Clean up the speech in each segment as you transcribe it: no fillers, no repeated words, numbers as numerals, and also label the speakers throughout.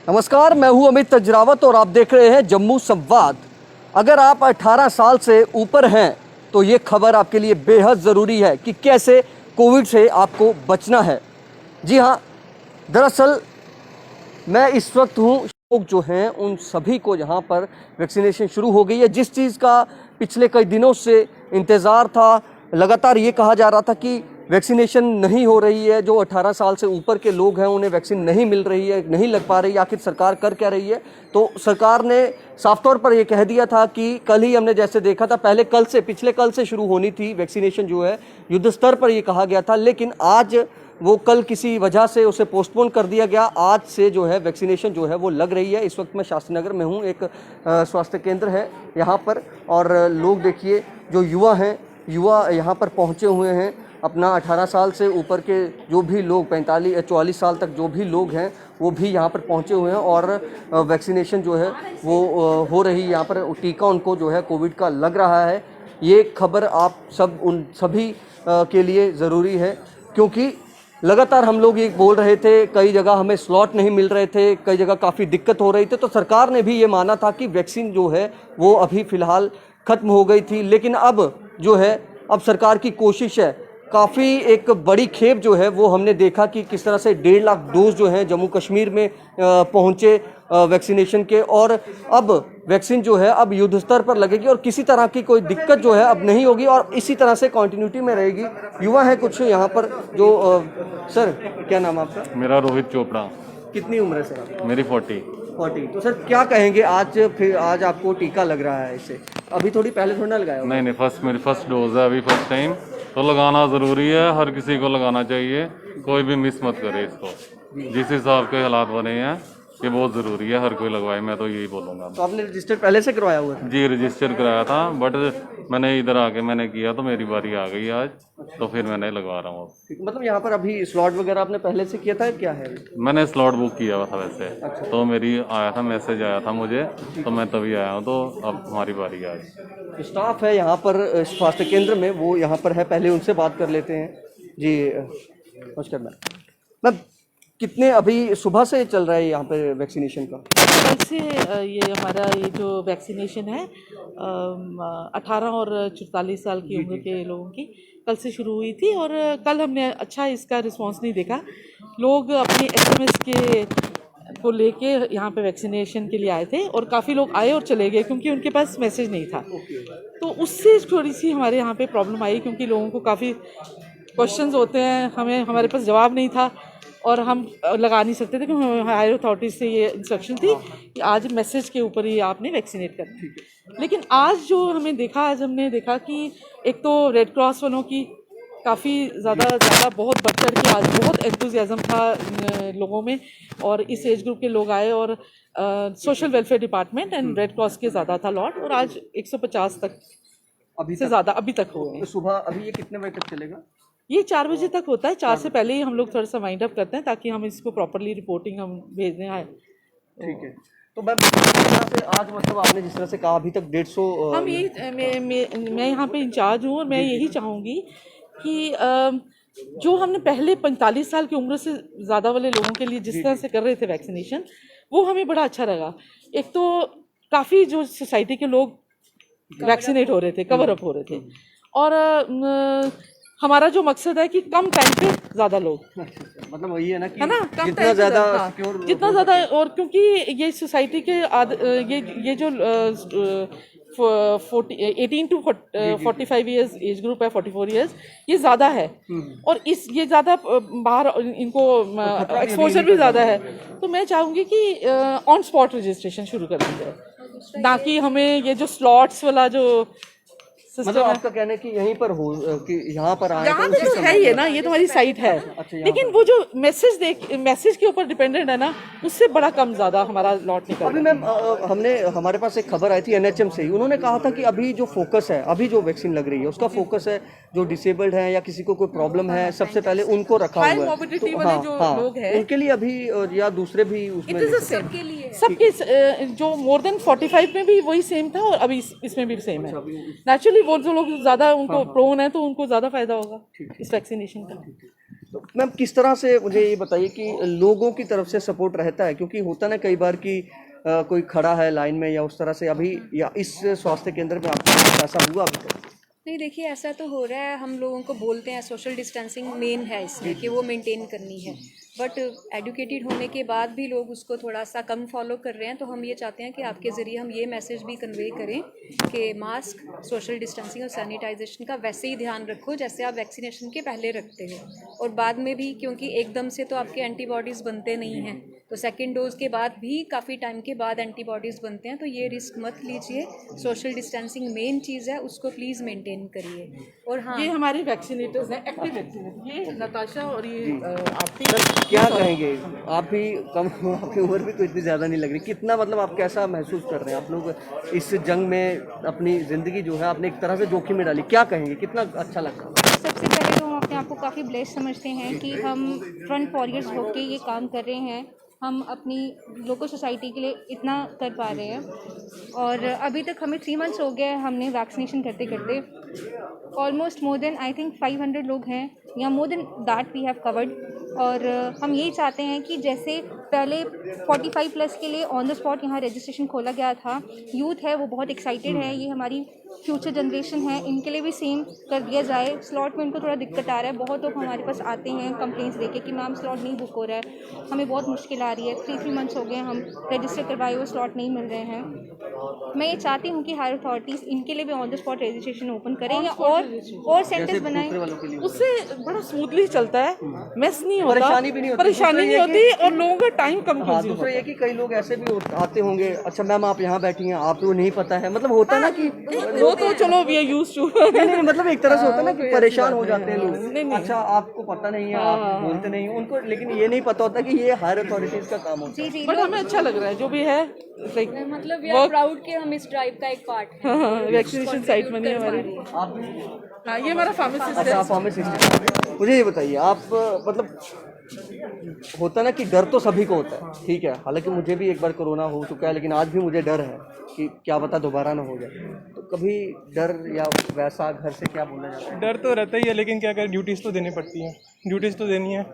Speaker 1: नमस्कार, मैं हूं अमित तजरावत और आप देख रहे हैं जम्मू संवाद। अगर आप 18 साल से ऊपर हैं तो ये खबर आपके लिए बेहद ज़रूरी है कि कैसे कोविड से आपको बचना है। जी हाँ, दरअसल मैं इस वक्त हूँ, लोग जो हैं उन सभी को यहाँ पर वैक्सीनेशन शुरू हो गई है। जिस चीज़ का पिछले कई दिनों से इंतज़ार था, लगातार ये कहा जा रहा था कि वैक्सीनेशन नहीं हो रही है, जो 18 साल से ऊपर के लोग हैं उन्हें वैक्सीन नहीं मिल रही है, नहीं लग पा रही है, आखिर सरकार कर क्या रही है। तो सरकार ने साफ तौर पर ये कह दिया था कि कल ही हमने जैसे देखा था, पहले पिछले कल से शुरू होनी थी वैक्सीनेशन, जो है युद्ध स्तर पर ये कहा गया था, लेकिन आज वो कल किसी वजह से उसे पोस्टपोन कर दिया गया। आज से जो है वैक्सीनेशन जो है वो लग रही है। इस वक्त मैं शास्त्री नगर में हूँ, एक स्वास्थ्य केंद्र है यहाँ पर, और लोग देखिए जो युवा यहाँ पर पहुँचे हुए हैं। अपना 18 साल से ऊपर के जो भी लोग 44 साल तक जो भी लोग हैं वो भी यहाँ पर पहुँचे हुए हैं और वैक्सीनेशन जो है वो हो रही है। यहाँ पर टीका उनको जो है कोविड का लग रहा है। ये खबर आप सब उन सभी के लिए ज़रूरी है, क्योंकि लगातार हम लोग ये बोल रहे थे, कई जगह हमें स्लॉट नहीं मिल रहे थे, कई जगह काफ़ी दिक्कत हो रही थी, तो सरकार ने भी ये माना था कि वैक्सीन जो है वो अभी फ़िलहाल ख़त्म हो गई थी। लेकिन अब जो है, अब सरकार की कोशिश है, काफ़ी एक बड़ी खेप जो है वो हमने देखा कि किस तरह से 1.5 लाख डोज जो हैं जम्मू कश्मीर में पहुँचे वैक्सीनेशन के, और अब वैक्सीन जो है अब युद्ध स्तर पर लगेगी और किसी तरह की कोई दिक्कत जो है अब नहीं होगी और इसी तरह से कंटिन्यूटी में रहेगी। युवा है कुछ यहाँ पर जो सर, क्या नाम है आपका?
Speaker 2: मेरा रोहित चोपड़ा।
Speaker 1: कितनी उम्र है सर?
Speaker 2: मेरी 40।
Speaker 1: तो सर क्या कहेंगे, आज आपको टीका लग रहा है, इससे अभी पहले थोड़ी ना लगाया?
Speaker 2: नहीं, मेरी फर्स्ट डोज है, अभी फर्स्ट टाइम, तो लगाना ज़रूरी है, हर किसी को लगाना चाहिए, कोई भी मिस मत करे इसको। जिस हिसाब के हालात बने हैं ये बहुत ज़रूरी है, हर कोई लगवाए, मैं तो यही बोलूँगा।
Speaker 1: तो आपने रजिस्टर पहले से करवाया हुआ था?
Speaker 2: जी, रजिस्टर कराया था, बट मैंने इधर आके मैंने किया तो मेरी बारी आ गई आज, तो फिर मैंने लगवा रहा हूँ।
Speaker 1: मतलब यहाँ पर अभी स्लॉट वगैरह आपने पहले से किया था, क्या है?
Speaker 2: मैंने स्लॉट बुक किया हुआ था वैसे। अच्छा। तो मेरी आया था, मैसेज आया था मुझे, तो मैं तभी आया हूँ, तो अब हमारी बारी है आज।
Speaker 1: स्टाफ है यहाँ पर स्वास्थ्य केंद्र में, वो यहाँ पर है, पहले उनसे बात कर लेते हैं। जी नमस्कार मैम, कितने अभी सुबह से चल रहा है यहाँ पे वैक्सीनेशन का?
Speaker 3: कल से ये हमारा ये जो वैक्सीनेशन है 18 और 44 साल की उम्र के लोगों की कल से शुरू हुई थी, और कल हमने अच्छा इसका रिस्पांस नहीं देखा। लोग अपने एसएमएस के को लेके यहाँ पे वैक्सीनेशन के लिए आए थे और काफ़ी लोग आए और चले गए क्योंकि उनके पास मैसेज नहीं था। तो उससे थोड़ी सी हमारे यहाँ पे प्रॉब्लम आई, क्योंकि लोगों को काफ़ी क्वेश्चंस होते हैं, हमारे पास जवाब नहीं था और हम लगा नहीं सकते थे, क्योंकि हायर अथॉरिटीज से ये इंस्ट्रक्शन थी कि आज मैसेज के ऊपर ही आपने वैक्सीनेट करना है। लेकिन आज हमने देखा कि एक तो रेड क्रॉस वालों की काफ़ी ज़्यादा बहुत बढ़ चढ़ के आज बहुत एंथुजियाज्म था लोगों में, और इस एज ग्रुप के लोग आए, और social welfare department and red cross के ज़्यादा था लॉट, और आज 150 तक से ज़्यादा अभी तक हो गए।
Speaker 1: तो सुबह अभी ये कितने बजे तक चलेगा?
Speaker 3: ये 4 बजे तक होता है। 4 से पहले ही हम लोग थोड़ा सा वाइंड अप करते हैं ताकि हम इसको प्रॉपरली रिपोर्टिंग हम भेजने आए।
Speaker 1: ठीक है। तो मैम से आज मतलब आपने जिस तरह से कहा अभी तक 150
Speaker 3: हम यही मैं यहाँ पे इंचार्ज हूँ, और मैं यही चाहूँगी कि जो हमने पहले 45 साल की उम्र से ज़्यादा वाले लोगों के लिए जिस तरह से कर रहे थे वैक्सीनेशन, वो हमें बड़ा अच्छा लगा। एक तो काफ़ी जो सोसाइटी के लोग वैक्सीनेट हो रहे थे, कवर अप हो रहे थे, और हमारा जो मकसद है कि कम टाइम पे ज़्यादा लोग,
Speaker 1: मतलब वही है ना कि
Speaker 3: कम
Speaker 1: जितना ज़्यादा
Speaker 3: जितना ज़्यादा, और क्योंकि ये सोसाइटी के ये जो 18 to 45 ईयर्स एज ग्रुप है, 44 ईयर्स, ये ज़्यादा है, और ये ज़्यादा बाहर इनको एक्सपोजर भी ज़्यादा है। तो मैं चाहूँगी कि ऑन स्पॉट रजिस्ट्रेशन शुरू कर दी जाए, ना कि हमें ये जो स्लॉट्स वाला जो
Speaker 1: मतलब आपका कहना है कि यहीं पर हो, कि यहाँ पर आए
Speaker 3: यहाँ पे तो है ही है ना, ये तुम्हारी साइट है। अच्छा, लेकिन वो जो मैसेज के ऊपर डिपेंडेंट है ना, उससे बड़ा कम ज़्यादा हमारा लॉट निकल।
Speaker 1: अभी मैम हमारे पास एक खबर आई थी एनएचएम से ही, उन्होंने कहा था कि अभी जो फोकस है, अभी जो वैक्सीन लग रही है उसका फोकस है जो डिसेबल्ड है या किसी को कोई प्रॉब्लम है, सबसे पहले उनको रखा हुआ है।
Speaker 3: मोबिलिटी वाले जो लोग हैं
Speaker 1: उनके लिए अभी, या दूसरे भी उसमें
Speaker 3: सबके जो मोर देन 45 में भी वही सेम था, और अभी इसमें भी सेम है। नेचुरली वो जो लोग ज़्यादा उनको प्रोन है तो उनको ज़्यादा फायदा होगा इस वैक्सीनेशन का।
Speaker 1: तो मैम किस तरह से, मुझे ये बताइए कि लोगों की तरफ से सपोर्ट रहता है, क्योंकि होता ना कई बार कि कोई खड़ा है लाइन में या उस तरह से, अभी या इस स्वास्थ्य केंद्र में आपके साथ ऐसा हुआ अभी तक?
Speaker 4: नहीं, देखिए ऐसा तो हो रहा है, हम लोगों को बोलते हैं सोशल डिस्टेंसिंग मेन है इसमें कि वो मेंटेन करनी है, बट एडुकेटेड होने के बाद भी लोग उसको थोड़ा सा कम फॉलो कर रहे हैं। तो हम ये चाहते हैं कि आपके ज़रिए हम ये मैसेज भी कन्वे करें कि मास्क, सोशल डिस्टेंसिंग और सैनिटाइजेशन का वैसे ही ध्यान रखो जैसे आप वैक्सीनेशन के पहले रखते हो, और बाद में भी, क्योंकि एकदम से तो आपके एंटीबॉडीज़ बनते नहीं हैं, तो सेकेंड डोज के बाद भी काफ़ी टाइम के बाद एंटीबॉडीज़ बनते हैं, तो ये रिस्क मत लीजिए। सोशल डिस्टेंसिंग मेन चीज़ है, उसको प्लीज़ मेंटेन करिए। और हाँ,
Speaker 3: ये हमारे वैक्सीनेटर्स हैं, एक्टिव वैक्सीनेटर, ये नताशा और ये आपकी।
Speaker 1: क्या कहेंगे, आप भी कम, आपकी उम्र भी तो इतनी ज़्यादा नहीं लग रही, कितना मतलब आप कैसा महसूस कर रहे हैं? आप लोग इस जंग में अपनी ज़िंदगी जो है आपने एक तरह से जोखिम में डाली, क्या कहेंगे, कितना अच्छा लग रहा है?
Speaker 5: सबसे पहले तो हम अपने आप को काफ़ी ब्लेस्ड समझते हैं कि हम फ्रंट वॉरियर्स होकर ये काम कर रहे हैं, हम अपनी लोकल सोसाइटी के लिए इतना कर पा रहे हैं। और अभी तक हमें 3 मंथ्स हो गए हमने वैक्सीनेशन करते करते, almost more than I think 500 लोग हैं या more than that we have covered. और हम यही चाहते हैं कि जैसे पहले 45 प्लस के लिए ऑन द स्पॉट यहाँ रजिस्ट्रेशन खोला गया था, यूथ है वो बहुत एक्साइटेड है, ये हमारी फ्यूचर जनरेशन है, इनके लिए भी सेम कर दिया जाए। स्लॉट में उनको थोड़ा दिक्कत आ रहा है, बहुत लोग हमारे पास आते हैं कंप्लेंट्स देके कि मैम स्लॉट नहीं बुक हो रहा है, हमें बहुत मुश्किल आ रही है, 3 मंथ्स हो गए हम रजिस्टर करवाए हुए स्लॉट नहीं मिल रहे हैं। मैं ये चाहती हूँ कि हायर अथॉरिटीज़ इनके लिए भी on the spot registration open करें या और सेंटर्स बनाएं,
Speaker 3: उससे बड़ा स्मूथली चलता है, मेस नहीं होता,
Speaker 1: परेशानी भी नहीं होती,
Speaker 3: परेशानी नहीं होती और लोगों का टाइम कम
Speaker 1: हाँ,
Speaker 3: कंज्यूम
Speaker 1: दूसरा ये कि कई लोग ऐसे भी आते होंगे, अच्छा मैम आप यहाँ बैठी हैं, आपको नहीं पता है, मतलब होता ना कि
Speaker 3: वो तो चलो वी आर यूज्ड टू।
Speaker 1: नहीं, मतलब एक तरह से होता है ना कि परेशान हो जाते हैं
Speaker 3: नहीं,
Speaker 1: लोग, अच्छा आपको पता नहीं है, आप बोलते नहीं हो उनको, लेकिन ये नहीं पता होता कि ये हायर अथॉरिटीज का काम होता है।
Speaker 5: जी
Speaker 3: बट हमें अच्छा लग रहा है जो भी है, लाइक
Speaker 4: मतलब वी आर प्राउड कि हम इस ड्राइव का एक पार्ट हैं।
Speaker 3: वैक्सीनेशन साइट बनी है हमारी।
Speaker 1: आप
Speaker 3: हाँ, ये हमारा फार्मासिस्ट
Speaker 1: अच्छा,
Speaker 3: है।
Speaker 1: आप फार्मासिस्ट, मुझे ये बताइए, आप मतलब होता ना कि डर तो सभी को होता है, ठीक है, हालांकि मुझे भी एक बार कोरोना हो चुका है, लेकिन आज भी मुझे डर है कि क्या पता दोबारा ना हो जाए, तो कभी डर या वैसा घर से क्या बोला जाता है?
Speaker 6: डर तो रहता ही है, लेकिन क्या करें, ड्यूटीज़ तो देनी पड़ती हैं, ड्यूटीज़ तो देनी है।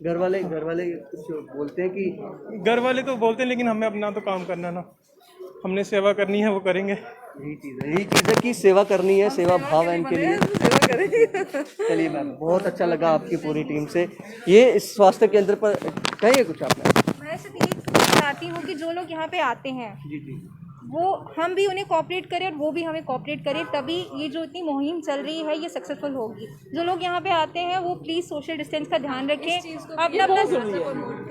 Speaker 1: घर वाले कुछ बोलते हैं कि
Speaker 6: घर वाले तो बोलते हैं, लेकिन हमें अपना तो काम करना ना, हमने सेवा करनी है, वो करेंगे।
Speaker 1: यही चीज़ है कि सेवा करनी है, सेवा भाव है इनके लिए। चलिए मैम, बहुत अच्छा लगा आपकी पूरी टीम से। ये इस स्वास्थ्य केंद्र पर कहिए कुछ आपने।
Speaker 5: मैं सिर्फ ये चाहती हूँ कि जो लोग यहाँ पे आते हैं
Speaker 1: जी
Speaker 5: वो हम भी उन्हें कोऑपरेट करें और वो भी हमें कोऑपरेट करें, तभी ये जो इतनी मुहिम चल रही है ये सक्सेसफुल होगी। जो लोग यहाँ पे आते हैं वो प्लीज़ सोशल डिस्टेंस का ध्यान रखें,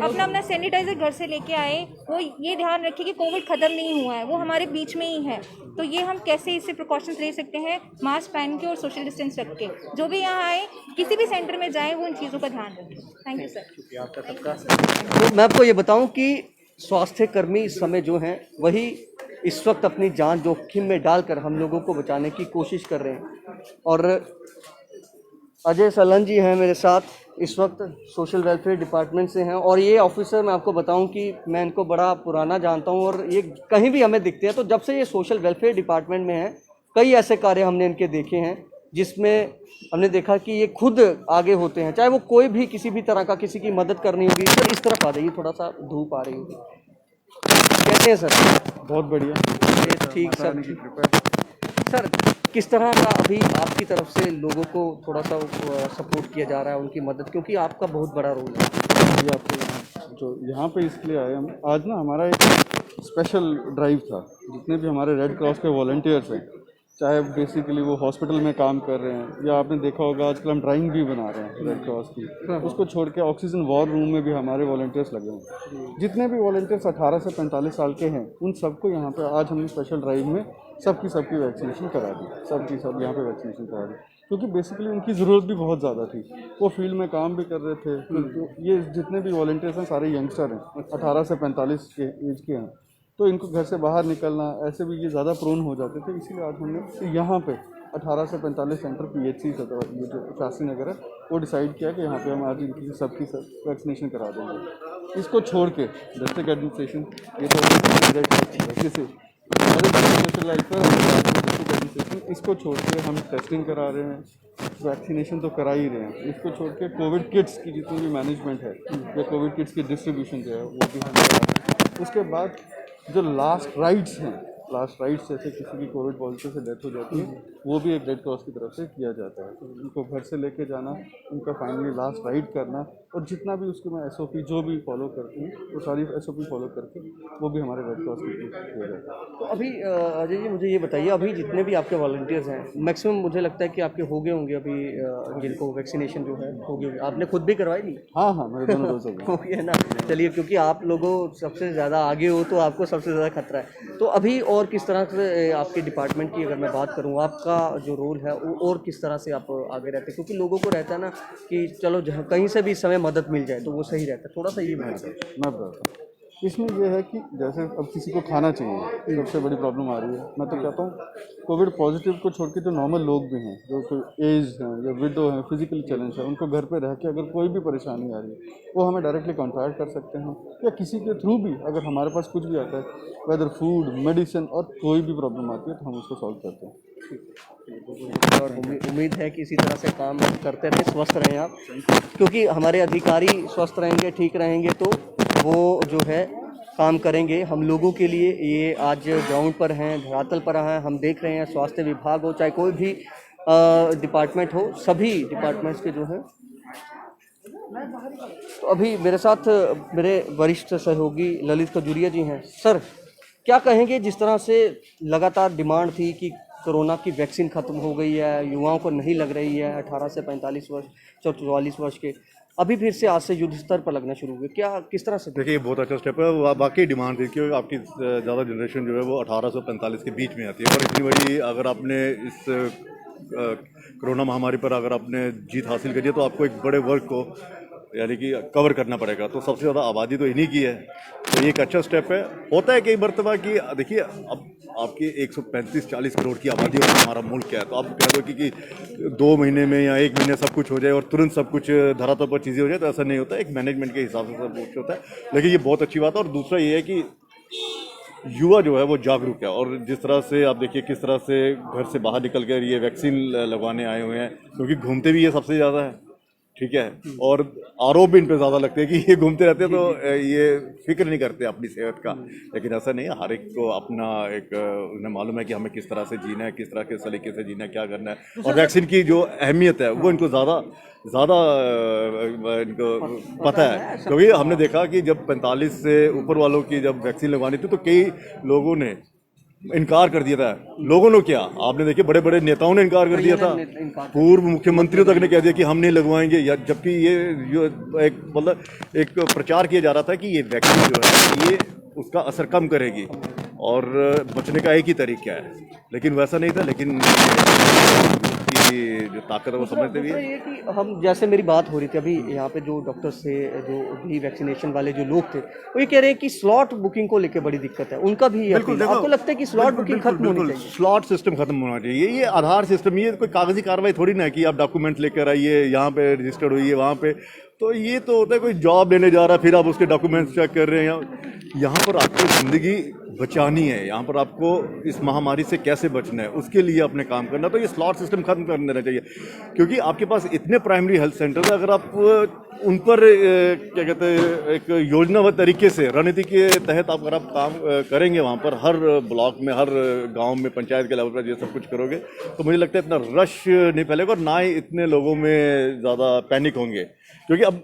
Speaker 5: अपना सैनिटाइजर घर से लेके आए, वो ये ध्यान रखें कि कोविड ख़त्म नहीं हुआ है, वो हमारे बीच में ही है। तो ये हम कैसे इससे प्रिकॉशंस ले सकते हैं, मास्क पहन के और सोशल डिस्टेंस रख के। जो भी यहाँ आए, किसी भी सेंटर में जाएँ, वो इन चीज़ों का ध्यान रखें। Thank you sir.
Speaker 1: तो मैं आपको ये बताऊं कि स्वास्थ्य कर्मी इस समय जो हैं वही इस वक्त अपनी जान जोखिम में डालकर हम लोगों को बचाने की कोशिश कर रहे हैं। और अजय सलन जी हैं मेरे साथ, इस वक्त सोशल वेलफेयर डिपार्टमेंट से हैं, और ये ऑफिसर मैं आपको बताऊं कि मैं इनको बड़ा पुराना जानता हूं, और ये कहीं भी हमें दिखते हैं तो जब से ये सोशल वेलफेयर डिपार्टमेंट में हैं कई ऐसे कार्य हमने इनके देखे हैं जिसमें हमने देखा कि ये खुद आगे होते हैं, चाहे वो कोई भी किसी भी तरह का किसी की मदद करनी होगी। सर इस तरफ आ जाइए, थोड़ा सा धूप आ रही होगी। कैसे हैं सर?
Speaker 6: बहुत बढ़िया।
Speaker 1: ये ठीक सर, किस तरह का अभी आपकी तरफ से लोगों को थोड़ा सा सपोर्ट किया जा रहा है, उनकी मदद, क्योंकि आपका बहुत बड़ा रोल है।
Speaker 7: ये आपको जो यहाँ पे इसलिए आए हम आज ना, हमारा एक स्पेशल ड्राइव था, जितने भी हमारे रेड क्रॉस के वॉलंटियर्स हैं, चाहे बेसिकली वो हॉस्पिटल में काम कर रहे हैं या आपने देखा होगा आजकल हम ड्राइंग भी बना रहे हैं रेड क्रॉस की, उसको छोड़ के ऑक्सीजन वॉर रूम में भी हमारे वॉलंटियर्स लगे हैं। जितने भी वॉलंटियर्स 18 से 45 साल के हैं उन सबको यहाँ पे आज हमने स्पेशल ड्राइव में सबकी वैक्सीनेशन करा दी, सब यहाँ पे वैक्सीनेशन करा दी, क्योंकि बेसिकली उनकी ज़रूरत भी बहुत ज़्यादा थी। वो फील्ड में काम भी कर रहे थे। तो ये जितने भी वॉलंटियर्स हैं सारे यंगस्टर हैं, 18 से 45 के एज के हैं, तो इनको घर से बाहर निकलना ऐसे भी ये ज़्यादा प्रोन हो जाते थे। इसीलिए आज हमने यहाँ पे 18 से 45 सेंटर PHC ये जो शास्त्री नगर है वो डिसाइड किया कि यहाँ पे हम आज इनकी सबकी वैक्सीनेशन करा देंगे। इसको छोड़ के डिस्ट्रिक्ट एडमिनिस्ट्रेशन ये तो इसको छोड़ के हम टेस्टिंग करा रहे हैं, वैक्सीनेशन तो करा ही रहे हैं, इसको छोड़ के कोविड किट्स की जितनी भी मैनेजमेंट है या कोविड किट्स की डिस्ट्रीब्यूशन जो है वो भी हम करा रहे हैं। उसके बाद जो लास्ट राइट्स हैं, लास्ट राइट्स जैसे किसी की कोविड पॉजिटिव से डेथ हो जाती है वो भी एक रेड क्रॉस की तरफ से किया जाता है। तो उनको घर से लेके जाना, उनका फाइनली लास्ट राइट करना और जितना भी उसके मैं SOP जो भी फॉलो करती हूँ वो सारी SOP फॉलो करके वो भी हमारे रेड क्रॉस की तरफ से किया जाता है।
Speaker 1: तो अभी अजय जी मुझे ये बताइए, अभी जितने भी आपके वॉलंटियर्स हैं मैक्सिमम मुझे लगता है कि आपके हो गए होंगे अभी जिनको वैक्सीनेशन जो है हो गई होगी, आपने खुद भी करवाई नहीं?
Speaker 7: हाँ हाँ, मेरे दोनों डोज हो गए।
Speaker 1: हो गया ना, चलिए, क्योंकि आप लोगों सबसे ज़्यादा आगे हो तो आपको सबसे ज़्यादा खतरा है। तो अभी और किस तरह से आपके डिपार्टमेंट की अगर मैं बात करूँ, आपका जो रोल है वो और किस तरह से आप आगे रहते हैं? क्योंकि लोगों को रहता है ना कि चलो जहाँ कहीं से भी इस समय मदद मिल जाए तो वो सही रहता है, थोड़ा सा ये
Speaker 7: मैं बताता हूँ इसमें यह है कि जैसे अब किसी को खाना चाहिए, सबसे बड़ी प्रॉब्लम आ रही है। मैं तो कहता हूँ कोविड पॉजिटिव को छोड़ के जो नॉर्मल लोग भी हैं, जो कोई एज हैं या विडो हैं, फिजिकली चैलेंज है, उनको घर पे रह के अगर कोई भी परेशानी आ रही है वो हमें डायरेक्टली कॉन्टैक्ट कर सकते हैं या किसी के थ्रू भी अगर हमारे पास कुछ भी आता है, वेदर फूड, मेडिसिन और कोई भी प्रॉब्लम आती है तो हम उसको सॉल्व करते हैं।
Speaker 1: और उम्मीद है कि इसी तरह से काम करते रहे, स्वस्थ रहें आप, क्योंकि हमारे अधिकारी स्वस्थ रहेंगे, ठीक रहेंगे तो वो जो है काम करेंगे हम लोगों के लिए। ये आज ग्राउंड पर हैं, धरातल पर हैं, हम देख रहे हैं स्वास्थ्य विभाग हो चाहे कोई भी डिपार्टमेंट हो, सभी डिपार्टमेंट्स के जो हैं। तो अभी मेरे साथ मेरे वरिष्ठ सहयोगी ललित खजूरिया जी हैं। सर, क्या कहेंगे, जिस तरह से लगातार डिमांड थी कि कोरोना की वैक्सीन ख़त्म हो गई है, युवाओं को नहीं लग रही है, 18 से 45 वर्ष 44 वर्ष के, अभी फिर से आज से युद्ध स्तर पर लगना शुरू हुए, क्या किस तरह से?
Speaker 8: देखिए, ये बहुत अच्छा स्टेप है। वो वाकई डिमांड थी कि आपकी ज़्यादा जनरेशन जो है वो 18 से 45 के बीच में आती है और इतनी बड़ी अगर आपने इस कोरोना महामारी पर अगर आपने जीत हासिल करी है तो आपको एक बड़े वर्क को यानी कि कवर करना पड़ेगा। तो सबसे ज़्यादा आबादी तो इन्हीं की है, तो ये एक अच्छा स्टेप है। होता है कई मरतबा कि देखिए अब आपकी 135-40 करोड़ की आबादी और हमारा मुल्क है, तो आप कह दो कि 2 महीने में या 1 महीने सब कुछ हो जाए और तुरंत सब कुछ धरातल पर चीज़ें हो जाए, तो ऐसा नहीं होता है। एक मैनेजमेंट के हिसाब से सब कुछ होता है, लेकिन ये बहुत अच्छी बात है। और दूसरा ये है कि युवा जो है वो जागरूक है और जिस तरह से आप देखिए किस तरह से घर से बाहर निकल कर ये वैक्सीन लगवाने आए हुए हैं, क्योंकि घूमते भी ये सबसे ज़्यादा है, ठीक है, और आरोप भी इन पे ज़्यादा लगते हैं कि ये घूमते रहते हैं तो ये फिक्र नहीं करते अपनी सेहत का। लेकिन ऐसा नहीं है, हर एक को अपना एक उन्हें मालूम है कि हमें किस तरह से जीना है, किस तरह के सलीके से जीना है, क्या करना है, और वैक्सीन की जो अहमियत है वो इनको ज़्यादा इनको पता है। क्योंकि हमने देखा कि जब 45 से ऊपर वालों की जब वैक्सीन लगवानी थी तो कई लोगों ने इनकार कर दिया था। लोगों ने क्या, आपने देखिए बड़े बड़े नेताओं ने इनकार कर दिया था, पूर्व मुख्यमंत्रियों तक ने कह दिया कि हम नहीं लगवाएंगे, या जबकि ये जो एक मतलब एक प्रचार किया जा रहा था कि ये वैक्सीन जो है ये उसका असर कम करेगी और बचने का एक ही तरीका है, लेकिन वैसा नहीं था। लेकिन जो ताकत है वो समझते भी है।
Speaker 1: ये कि हम जैसे मेरी बात हो रही थी अभी यहाँ पे जो डॉक्टर्स थे, जो भी वैक्सीनेशन वाले जो लोग थे, वो ये कह रहे हैं कि स्लॉट बुकिंग को लेकर बड़ी दिक्कत है, उनका भी ये अपील है। आपको लगता है कि स्लॉट बुकिंग खत्म होनी चाहिए?
Speaker 8: स्लॉट सिस्टम खत्म होना चाहिए। ये आधार सिस्टम, ये कोई कागजी कार्रवाई थोड़ी ना है कि आप डॉक्यूमेंट लेकर आइए, यहाँ पे रजिस्टर्ड होइए, वहाँ पे, तो ये तो होता है कोई जॉब लेने जा रहा है फिर आप उसके डॉक्यूमेंट्स चेक कर रहे हैं। यहाँ पर आपको ज़िंदगी बचानी है, यहाँ पर आपको इस महामारी से कैसे बचना है उसके लिए अपने काम करना, तो ये स्लॉट सिस्टम खत्म कर देना चाहिए। क्योंकि आपके पास इतने प्राइमरी हेल्थ सेंटर है, अगर आप उन पर क्या कहते हैं एक योजनाबद्ध तरीके से रणनीति के तहत अगर आप काम करेंगे, वहाँ पर हर ब्लॉक में, हर गांव में, पंचायत के लेवल पर ये सब कुछ करोगे, तो मुझे लगता है इतना रश नहीं फैलेगा और ना ही इतने लोगों में ज़्यादा पैनिक होंगे। क्योंकि अब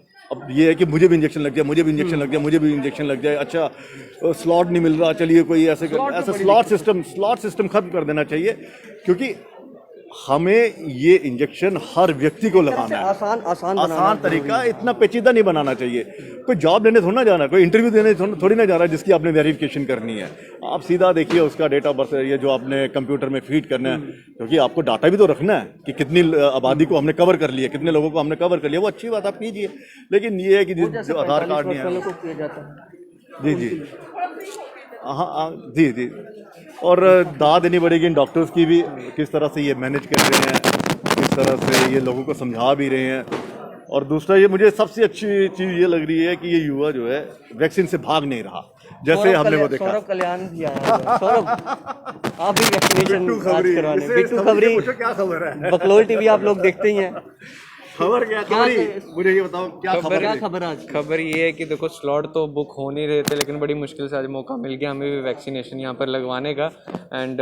Speaker 8: ये है कि मुझे भी इंजेक्शन लग जाए, मुझे भी इंजेक्शन लग जाए, मुझे भी इंजेक्शन लग जाए, अच्छा स्लॉट नहीं मिल रहा, चलिए कोई ऐसे स्लॉट सिस्टम खत्म कर देना चाहिए। क्योंकि हमें ये इंजेक्शन हर व्यक्ति को लगाना है, आसान तरीका, इतना पेचीदा नहीं बनाना चाहिए। कोई जॉब लेने थोड़ा ना जाना, कोई इंटरव्यू देने थोड़ी ना जा रहा है जिसकी आपने वेरिफिकेशन करनी है। आप सीधा देखिए उसका डेट ऑफ बर्थ, ये जो आपने कंप्यूटर में फीड करना है, क्योंकि आपको डाटा भी तो रखना है कि कितनी आबादी को हमने कवर कर लिया, कितने लोगों को हमने कवर कर लिया, वो अच्छी बात आप कीजिए। लेकिन ये है कि जो आधार कार्ड नहीं है, जी हाँ जी, और दाद देनी पड़ेगी इन डॉक्टर्स की भी, किस तरह से ये मैनेज कर रहे हैं, किस तरह से ये लोगों को समझा भी रहे हैं। और दूसरा ये मुझे सबसे अच्छी चीज़ ये लग रही है कि ये युवा जो है वैक्सीन से भाग नहीं रहा, जैसे हमने वो देखा।
Speaker 1: सौरभ कल्याण भी आया हुआ है। सौरभ, आप भी वैक्सीनेशन
Speaker 8: बिट्टू
Speaker 1: आज
Speaker 8: खबरी,
Speaker 1: करवाने।
Speaker 8: इससे
Speaker 1: बिट्टू
Speaker 8: सबसे
Speaker 1: खबरी,
Speaker 8: पूछो क्या खबर है?
Speaker 1: बकलोल टीवी आप लोग देखते ही हैं।
Speaker 8: खबर क्या खबरी, मुझे ये बताओ क्या खबर
Speaker 1: क्या
Speaker 8: है?
Speaker 1: खबर आज?
Speaker 9: खबर ये है कि देखो स्लॉट तो बुक हो नहीं रहे थे, लेकिन बड़ी मुश्किल से आज मौका मिल गया हमें भी वैक्सीनेशन यहाँ पर लगवाने का। एंड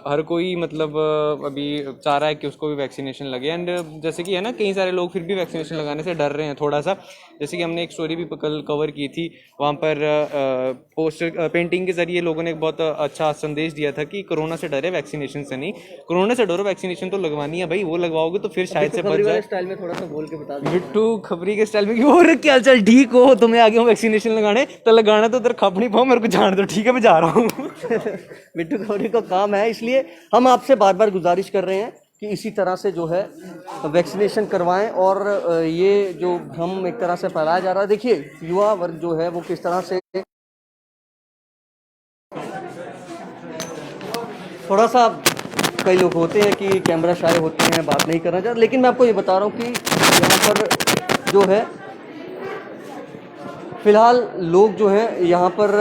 Speaker 9: हर कोई मतलब अभी चाह रहा है कि उसको भी वैक्सीनेशन लगे। एंड जैसे कि है ना, कई सारे लोग फिर भी वैक्सीनेशन लगाने से डर रहे हैं थोड़ा सा। जैसे कि हमने एक स्टोरी भी कल कवर की थी, वहाँ पर पोस्टर पेंटिंग के जरिए लोगों ने एक बहुत अच्छा संदेश दिया था कि कोरोना से डरे, वैक्सीनेशन से नहीं। कोरोना से डरो, वैक्सीनेशन तो लगवानी है भाई, वो लगवाओगे तो फिर शायद से बच जाए।
Speaker 1: स्टाइल में थोड़ा सा बोल के बता दो।
Speaker 9: बिट्टू खबरी के स्टाइल में कि और क्या हाल चाल, ठीक हो? तो मैं आ गया हूँ वैक्सीनेशन लगाने, तो लगाना तो उधर खप नहीं पाओ, मेरे को जान दो, ठीक है मैं जा रहा हूँ।
Speaker 1: बिट्टू खबरी का काम है, इसलिए हम आपसे बार बार गुजारिश कर रहे हैं कि इसी तरह से जो है वैक्सीनेशन करवाएं। और ये जो भ्रम एक तरह से फैलाया जा रहा है, देखिए युवा वर्ग जो है वो किस तरह से थोड़ा सा, कई लोग होते हैं कि कैमरा शाय होते हैं, बात नहीं करना चाहते, लेकिन मैं आपको ये बता रहा हूँ कि यहाँ पर जो है फ़िलहाल लोग जो हैं यहाँ पर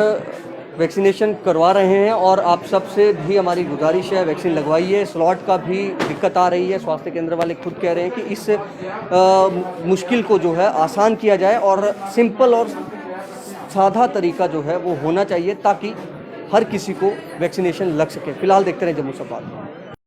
Speaker 1: वैक्सीनेशन करवा रहे हैं। और आप सबसे भी हमारी गुजारिश है, वैक्सीन लगवाइए। स्लॉट का भी दिक्कत आ रही है, स्वास्थ्य केंद्र वाले खुद कह रहे हैं कि इस मुश्किल को जो है आसान किया जाए और सिंपल और सादा तरीका जो है वो होना चाहिए, ताकि हर किसी को वैक्सीनेशन लग सके। फिलहाल देखते रहें जम्मू संवाद।